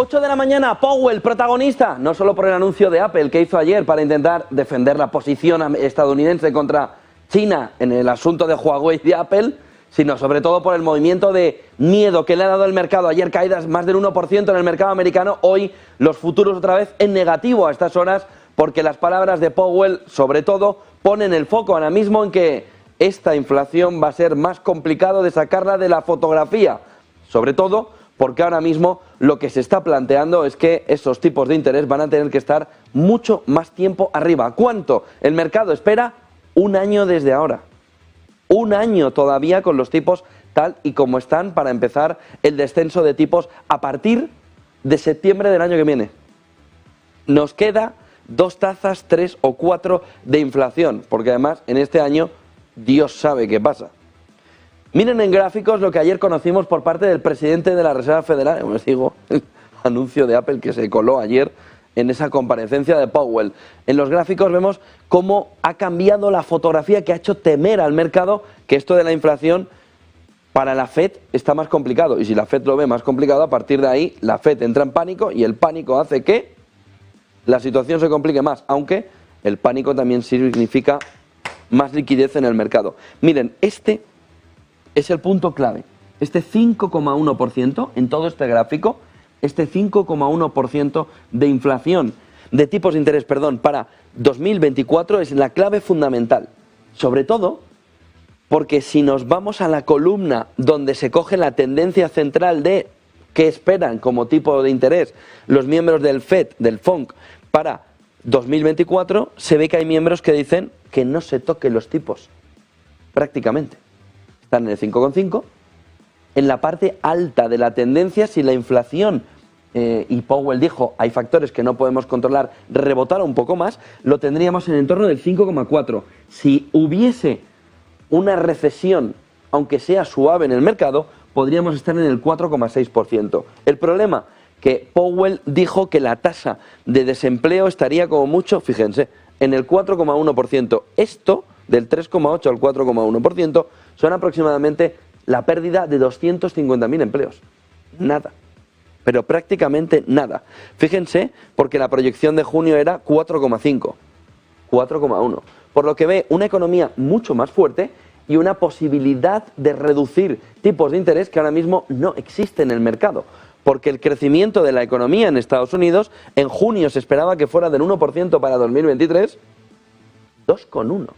8 de la mañana, Powell, protagonista, no solo por el anuncio de Apple que hizo ayer para intentar defender la posición estadounidense contra China en el asunto de Huawei y de Apple, sino sobre todo por el movimiento de miedo que le ha dado el mercado. Ayer caídas más del 1% en el mercado americano, hoy los futuros otra vez en negativo a estas horas, porque las palabras de Powell, sobre todo, ponen el foco ahora mismo en que esta inflación va a ser más complicado de sacarla de la fotografía, sobre todo porque ahora mismo lo que se está planteando es que esos tipos de interés van a tener que estar mucho más tiempo arriba. ¿Cuánto? El mercado espera un año desde ahora. Un año todavía con los tipos tal y como están para empezar el descenso de tipos a partir de septiembre del año que viene. Nos queda 2 tazas, 3 o 4 de inflación, porque además en este año Dios sabe qué pasa. Miren en gráficos lo que ayer conocimos por parte del presidente de la Reserva Federal, como les digo, el anuncio de Apple que se coló ayer en esa comparecencia de Powell. En los gráficos vemos cómo ha cambiado la fotografía, que ha hecho temer al mercado que esto de la inflación para la Fed está más complicado. Y si la Fed lo ve más complicado, a partir de ahí la Fed entra en pánico y el pánico hace que la situación se complique más, aunque el pánico también significa más liquidez en el mercado. Miren, este es el punto clave. Este 5,1% en todo este gráfico, este 5,1% de inflación, de tipos de interés, para 2024 es la clave fundamental. Sobre todo porque si nos vamos a la columna donde se coge la tendencia central de qué esperan como tipo de interés los miembros del FED, del FONC, para 2024, se ve que hay miembros que dicen que no se toquen los tipos, prácticamente. Están en el 5,5, en la parte alta de la tendencia, si la inflación, y Powell dijo, hay factores que no podemos controlar, rebotara un poco más, lo tendríamos en el entorno del 5,4. Si hubiese una recesión, aunque sea suave en el mercado, podríamos estar en el 4,6%. El problema, que Powell dijo que la tasa de desempleo estaría como mucho, fíjense, en el 4,1%. Esto, del 3,8 al 4,1%, son aproximadamente la pérdida de 250.000 empleos. Nada, pero prácticamente nada. Fíjense, porque la proyección de junio era 4,5, 4,1. Por lo que ve una economía mucho más fuerte y una posibilidad de reducir tipos de interés que ahora mismo no existe en el mercado. Porque el crecimiento de la economía en Estados Unidos en junio se esperaba que fuera del 1% para 2023, 2,1.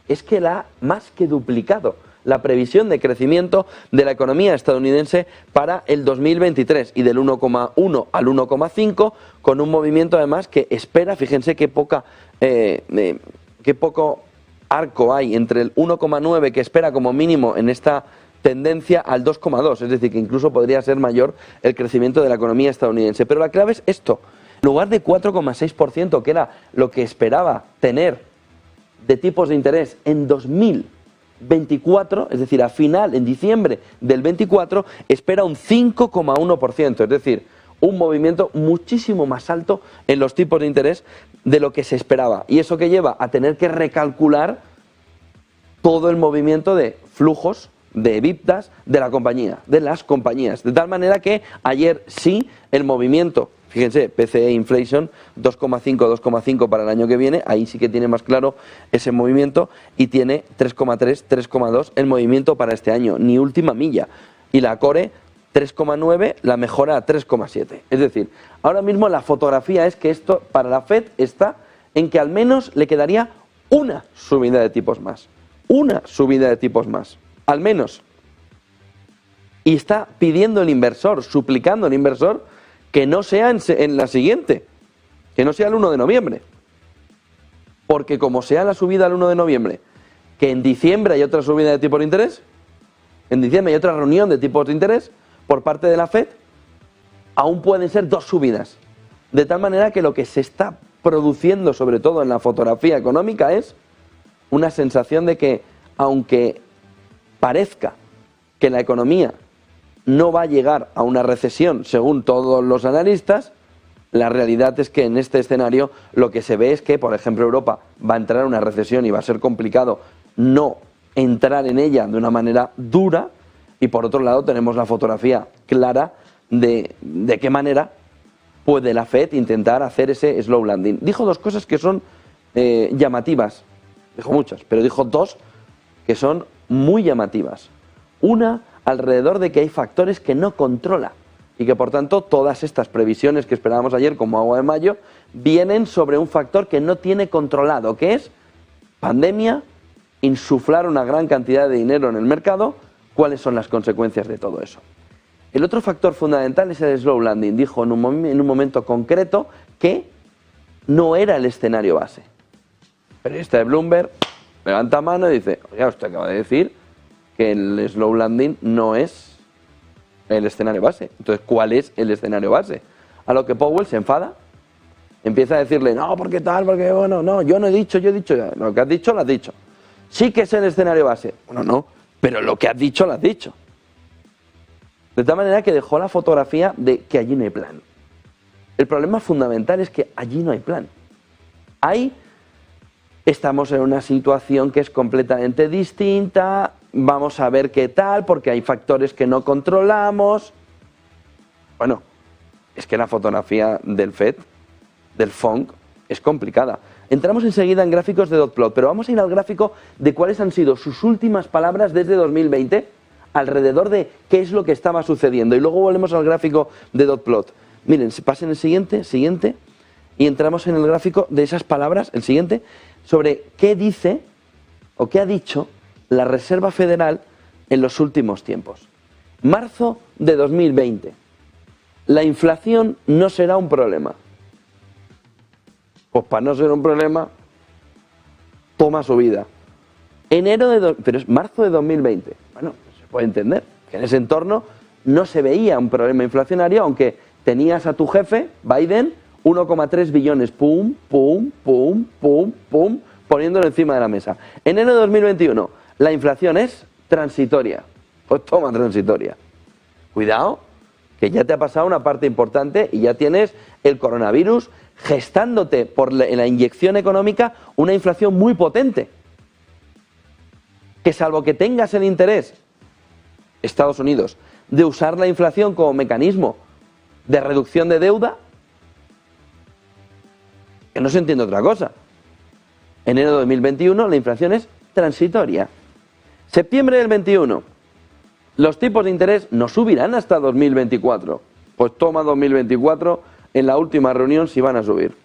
Es que la ha más que duplicado la previsión de crecimiento de la economía estadounidense para el 2023 y del 1,1 al 1,5 con un movimiento además que espera, fíjense qué poco arco hay entre el 1,9 que espera como mínimo en esta tendencia al 2,2, es decir, que incluso podría ser mayor el crecimiento de la economía estadounidense. Pero la clave es esto, en lugar de 4,6%, que era lo que esperaba tener de tipos de interés en 2024, es decir, a final, en diciembre del 24, espera un 5,1%, es decir, un movimiento muchísimo más alto en los tipos de interés de lo que se esperaba. Y eso que lleva a tener que recalcular todo el movimiento de flujos de EBITDAs de la compañía, de las compañías. De tal manera que ayer sí el movimiento, fíjense, PCE Inflation 2,5 para el año que viene, ahí sí que tiene más claro ese movimiento y tiene 3,3, 3,2 el movimiento para este año, ni última milla. Y la Core 3,9, la mejora a 3,7. Es decir, ahora mismo la fotografía es que esto para la Fed está en que al menos le quedaría una subida de tipos más. Una subida de tipos más. Al menos. Y está pidiendo el inversor, suplicando al inversor que no sea en la siguiente, que no sea el 1 de noviembre. Porque como sea la subida el 1 de noviembre, que en diciembre hay otra subida de tipos de interés, en diciembre hay otra reunión de tipos de interés por parte de la Fed, aún pueden ser 2 subidas. De tal manera que lo que se está produciendo, sobre todo en la fotografía económica, es una sensación de que, aunque parezca que la economía no va a llegar a una recesión según todos los analistas, la realidad es que en este escenario lo que se ve es que, por ejemplo, Europa va a entrar en una recesión y va a ser complicado no entrar en ella de una manera dura, y por otro lado tenemos la fotografía clara de qué manera puede la Fed intentar hacer ese slow landing. Dijo dos cosas que son llamativas, dijo muchas, pero dijo dos que son muy llamativas. Una, alrededor de que hay factores que no controla y que por tanto todas estas previsiones que esperábamos ayer como agua de mayo vienen sobre un factor que no tiene controlado, que es pandemia, insuflar una gran cantidad de dinero en el mercado. ¿Cuáles son las consecuencias de todo eso? El otro factor fundamental es el slow landing. Dijo en un momento concreto que no era el escenario base. El periodista de Bloomberg levanta mano y dice, oiga, usted acaba de decir que el slow landing no es el escenario base. Entonces, ¿cuál es el escenario base? A lo que Powell se enfada, empieza a decirle, no, ¿por qué tal? Porque, bueno, no, yo no he dicho, yo he dicho, lo que has dicho, lo has dicho. Sí que es el escenario base. Bueno, no, pero lo que has dicho, lo has dicho. De tal manera que dejó la fotografía de que allí no hay plan. El problema fundamental es que allí no hay plan. Estamos en una situación que es completamente distinta, vamos a ver qué tal, porque hay factores que no controlamos. Bueno, es que la fotografía del FED, del FONC, es complicada. Entramos enseguida en gráficos de dot plot, pero vamos a ir al gráfico de cuáles han sido sus últimas palabras desde 2020 alrededor de qué es lo que estaba sucediendo. Y luego volvemos al gráfico de dot plot. Miren, pasen el siguiente, y entramos en el gráfico de esas palabras, el siguiente, sobre qué dice o qué ha dicho la Reserva Federal en los últimos tiempos. Marzo de 2020. La inflación no será un problema. Pues para no ser un problema, toma subida. Pero es marzo de 2020. Bueno, se puede entender que en ese entorno no se veía un problema inflacionario, aunque tenías a tu jefe, Biden, 1,3 billones, pum, pum, pum, pum, pum, poniéndolo encima de la mesa. Enero de 2021, la inflación es transitoria. Pues toma transitoria. Cuidado, que ya te ha pasado una parte importante y ya tienes el coronavirus gestándote por la inyección económica una inflación muy potente. Que salvo que tengas el interés, Estados Unidos, de usar la inflación como mecanismo de reducción de deuda, que no se entiende otra cosa. Enero de 2021 la inflación es transitoria. Septiembre del 21, los tipos de interés no subirán hasta 2024. Pues toma 2024, en la última reunión si van a subir.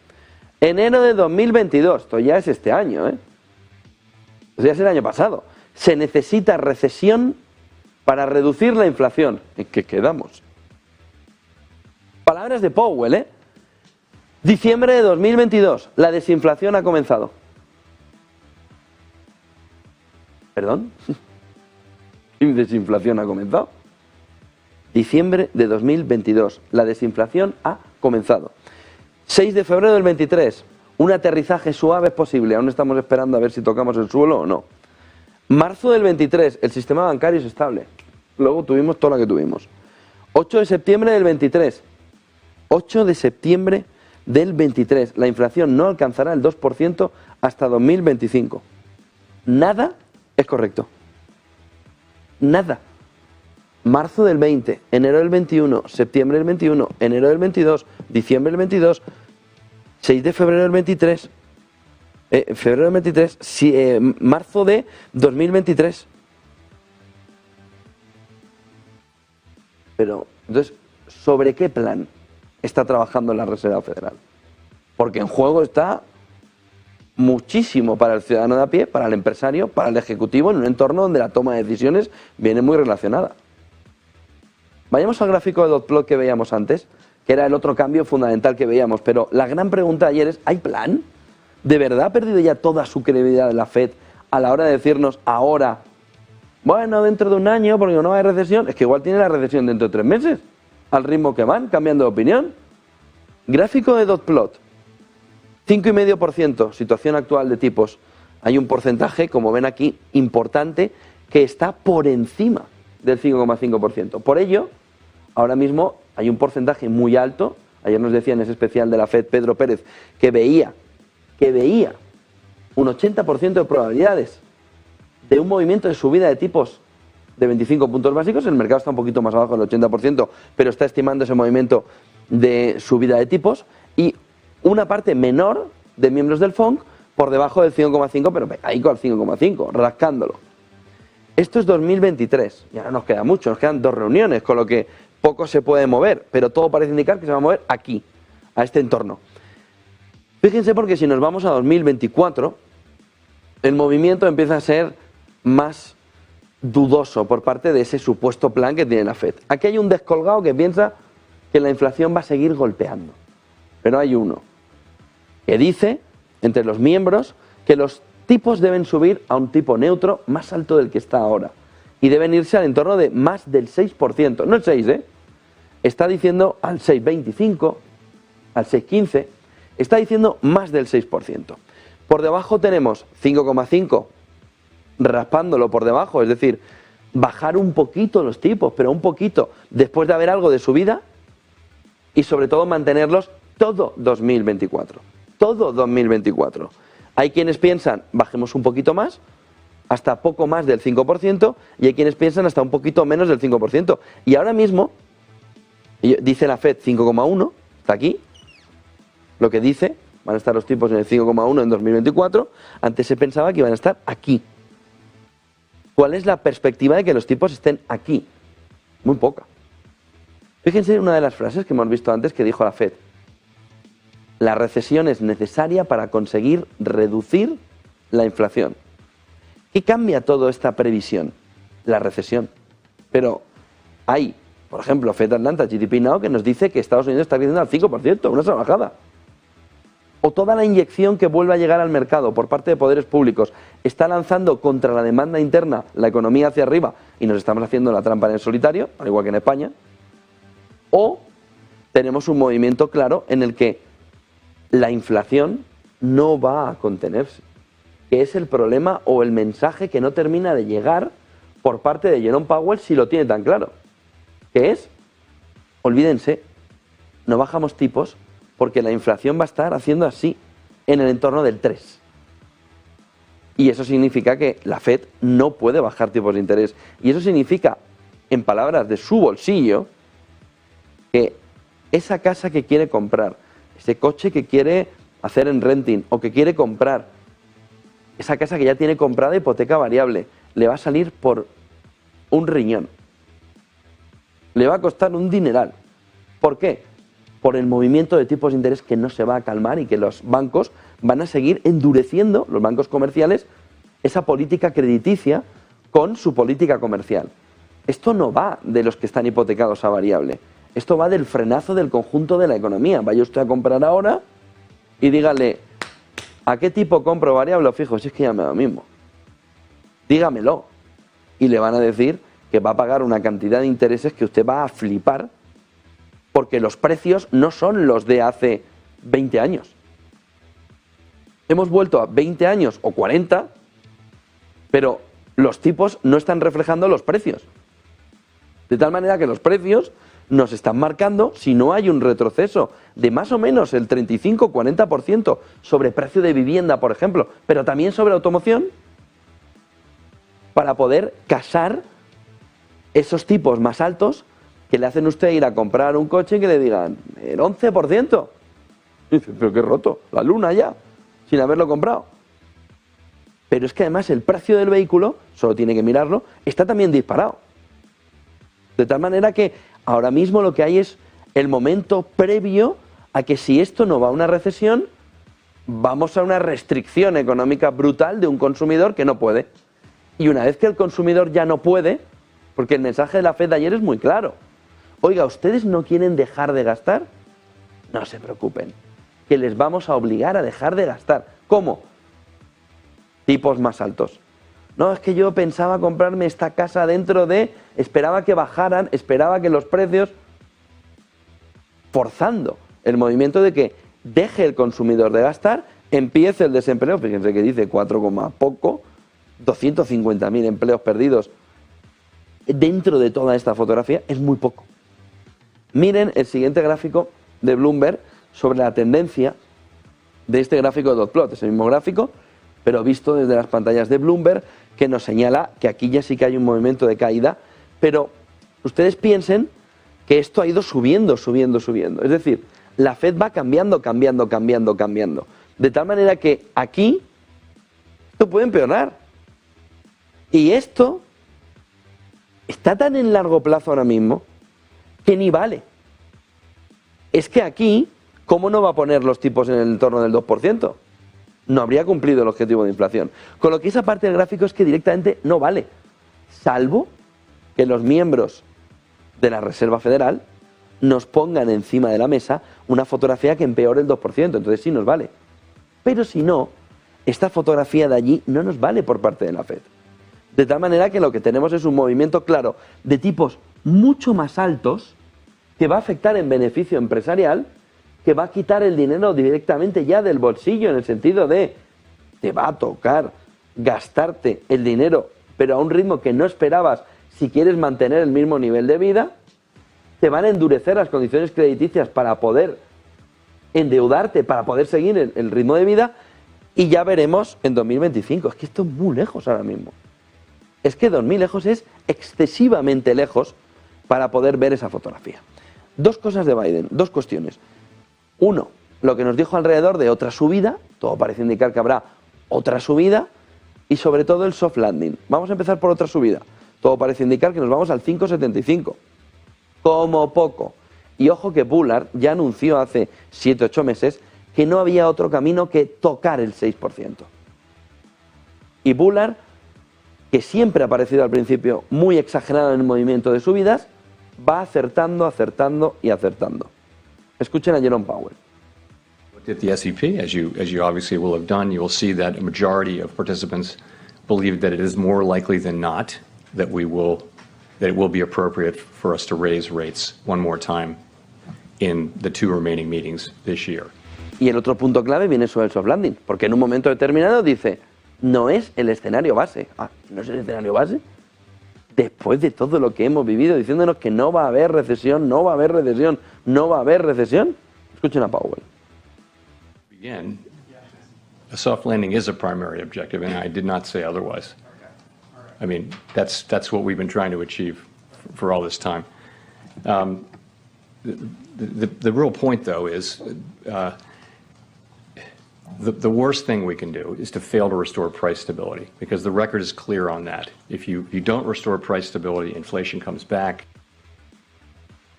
Enero de 2022, esto ya es este año, Esto ya es el año pasado. Se necesita recesión para reducir la inflación. ¿En qué quedamos? Palabras de Powell, Diciembre de 2022, la desinflación ha comenzado. ¿Perdón? ¿Qué desinflación ha comenzado? Diciembre de 2022, la desinflación ha comenzado. 6 de febrero del 23, un aterrizaje suave es posible, aún estamos esperando a ver si tocamos el suelo o no. Marzo del 23, el sistema bancario es estable. Luego tuvimos todo lo que tuvimos. 8 de septiembre del 23, 8 de septiembre del 23, la inflación no alcanzará el 2% hasta 2025. Nada es correcto. Nada. Marzo del 20, enero del 21, septiembre del 21, enero del 22, diciembre del 22, 6 de febrero del 23, febrero del 23, marzo de 2023. Pero, entonces, ¿sobre qué plan está trabajando la Reserva Federal? Porque en juego está muchísimo para el ciudadano de a pie, para el empresario, para el ejecutivo, en un entorno donde la toma de decisiones viene muy relacionada. Vayamos al gráfico de dot plot que veíamos antes, que era el otro cambio fundamental que veíamos, pero la gran pregunta de ayer es, ¿hay plan? ¿De verdad ha perdido ya toda su credibilidad la FED a la hora de decirnos ahora, bueno, dentro de un año, porque no hay recesión? Es que igual tiene la recesión dentro de 3 meses, al ritmo que van, cambiando de opinión. Gráfico de dot plot, 5,5%, situación actual de tipos. Hay un porcentaje, como ven aquí, importante, que está por encima del 5,5%. Por ello, ahora mismo hay un porcentaje muy alto. Ayer nos decía en ese especial de la FED Pedro Pérez que veía un 80% de probabilidades de un movimiento de subida de tipos de 25 puntos básicos. El mercado está un poquito más abajo del 80%, pero está estimando ese movimiento de subida de tipos y una parte menor de miembros del FONC por debajo del 5,5, pero pegaico al 5,5, rascándolo. Esto es 2023, y ahora nos queda mucho, nos quedan 2 reuniones, con lo que poco se puede mover, pero todo parece indicar que se va a mover aquí, a este entorno. Fíjense porque si nos vamos a 2024, el movimiento empieza a ser más dudoso por parte de ese supuesto plan que tiene la FED. Aquí hay un descolgado que piensa que la inflación va a seguir golpeando, pero hay uno que dice, entre los miembros, que los tipos deben subir a un tipo neutro más alto del que está ahora y deben irse al entorno de más del 6%, no el 6%, está diciendo al 6,25%, al 6,15%, está diciendo más del 6%. Por debajo tenemos 5,5%, raspándolo por debajo, es decir, bajar un poquito los tipos, pero un poquito, después de haber algo de subida y sobre todo mantenerlos todo 2024. Todo 2024. Hay quienes piensan, bajemos un poquito más, hasta poco más del 5%, y hay quienes piensan hasta un poquito menos del 5%. Y ahora mismo, dice la FED 5,1, está aquí, lo que dice, van a estar los tipos en el 5,1 en 2024, antes se pensaba que iban a estar aquí. ¿Cuál es la perspectiva de que los tipos estén aquí? Muy poca. Fíjense en una de las frases que hemos visto antes que dijo la FED. La recesión es necesaria para conseguir reducir la inflación. ¿Qué cambia toda esta previsión? La recesión. Pero hay, por ejemplo, FED Atlanta, GDP Now, que nos dice que Estados Unidos está creciendo al 5%, una salvajada. O toda la inyección que vuelve a llegar al mercado por parte de poderes públicos está lanzando contra la demanda interna la economía hacia arriba y nos estamos haciendo la trampa en el solitario, al igual que en España. O tenemos un movimiento claro en el que la inflación no va a contenerse, que es el problema o el mensaje que no termina de llegar por parte de Jerome Powell si lo tiene tan claro, que es, olvídense, no bajamos tipos porque la inflación va a estar haciendo así en el entorno del 3. Y eso significa que la FED no puede bajar tipos de interés. Y eso significa, en palabras de su bolsillo, que esa casa que quiere comprar, ese coche que quiere hacer en renting o que quiere comprar, esa casa que ya tiene comprada hipoteca variable, le va a salir por un riñón. Le va a costar un dineral. ¿Por qué? Por el movimiento de tipos de interés que no se va a calmar y que los bancos van a seguir endureciendo, los bancos comerciales, esa política crediticia con su política comercial. Esto no va de los que están hipotecados a variable. Esto va del frenazo del conjunto de la economía. Vaya usted a comprar ahora y dígale, ¿a qué tipo compro variable o fijo? Si es que ya me da lo mismo. Dígamelo. Y le van a decir que va a pagar una cantidad de intereses que usted va a flipar porque los precios no son los de hace 20 años. Hemos vuelto a 20 años o 40, pero los tipos no están reflejando los precios. De tal manera que los precios nos están marcando, si no hay un retroceso de más o menos el 35-40% sobre precio de vivienda, por ejemplo, pero también sobre automoción, para poder casar esos tipos más altos que le hacen a usted ir a comprar un coche y que le digan el 11%. Y dice, pero qué roto, la luna ya, sin haberlo comprado. Pero es que además el precio del vehículo, solo tiene que mirarlo, está también disparado. De tal manera que ahora mismo lo que hay es el momento previo a que si esto no va a una recesión, vamos a una restricción económica brutal de un consumidor que no puede. Y una vez que el consumidor ya no puede, porque el mensaje de la FED de ayer es muy claro. Oiga, ¿ustedes no quieren dejar de gastar? No se preocupen, que les vamos a obligar a dejar de gastar. ¿Cómo? Tipos más altos. No, es que yo pensaba comprarme esta casa dentro de... Esperaba que bajaran, esperaba que los precios... Forzando el movimiento de que deje el consumidor de gastar, empiece el desempleo. Fíjense que dice 4, poco, 250.000 empleos perdidos. Dentro de toda esta fotografía es muy poco. Miren el siguiente gráfico de Bloomberg sobre la tendencia de este gráfico de dot plot, es el mismo gráfico, pero visto desde las pantallas de Bloomberg, que nos señala que aquí ya sí que hay un movimiento de caída, pero ustedes piensen que esto ha ido subiendo. Es decir, la Fed va cambiando. De tal manera que aquí esto puede empeorar. Y esto está tan en largo plazo ahora mismo que ni vale. Es que aquí, ¿cómo no va a poner los tipos en el entorno del 2%? No habría cumplido el objetivo de inflación. Con lo que esa parte del gráfico es que directamente no vale. Salvo que los miembros de la Reserva Federal nos pongan encima de la mesa una fotografía que empeore el 2%. Entonces sí nos vale. Pero si no, esta fotografía de allí no nos vale por parte de la Fed. De tal manera que lo que tenemos es un movimiento claro de tipos mucho más altos que va a afectar en beneficio empresarial, que va a quitar el dinero directamente ya del bolsillo, en el sentido de te va a tocar gastarte el dinero, pero a un ritmo que no esperabas si quieres mantener el mismo nivel de vida. Te van a endurecer las condiciones crediticias para poder endeudarte, para poder seguir el ritmo de vida, y ya veremos en 2025. Es que esto es muy lejos ahora mismo. Es que 2000 lejos es excesivamente lejos para poder ver esa fotografía. Dos cosas de Biden, dos cuestiones. Uno, lo que nos dijo alrededor de otra subida, todo parece indicar que habrá otra subida, y sobre todo el soft landing. Vamos a empezar por otra subida. Todo parece indicar que nos vamos al 5,75. Como poco. Y ojo que Bullard ya anunció hace 7-8 meses que no había otro camino que tocar el 6%. Y Bullard, que siempre ha parecido al principio muy exagerado en el movimiento de subidas, va acertando. Escuchen a Jerome Powell. Looked at the SEP, as you obviously will have done, you will see that a majority of participants believe that it is more likely than not that it will be appropriate for us to raise rates one more time in the 2 remaining meetings this year. Y el otro punto clave viene sobre el soft landing, porque en un momento determinado dice, no es el escenario base. ¿No es el escenario base? Después de todo lo que hemos vivido diciéndonos que no va a haber recesión. Escuchen a Powell. Again, a soft landing is a primary objective, and I did not say otherwise. I mean, that's what we've been trying to achieve for all this time. The real point, though, is the worst thing we can do is to fail to restore price stability, because the record is clear on that. If you don't restore price stability, inflation comes back.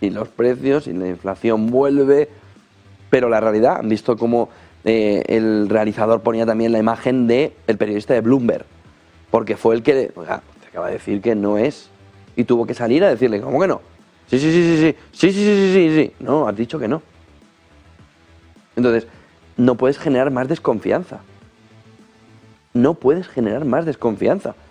Y los precios y la inflación vuelve, pero la realidad, han visto cómo el realizador ponía también la imagen del periodista de Bloomberg, porque fue el que te acaba de decir que no es, y tuvo que salir a decirle, ¿cómo que no? Sí. No, has dicho que no. Entonces, no puedes generar más desconfianza.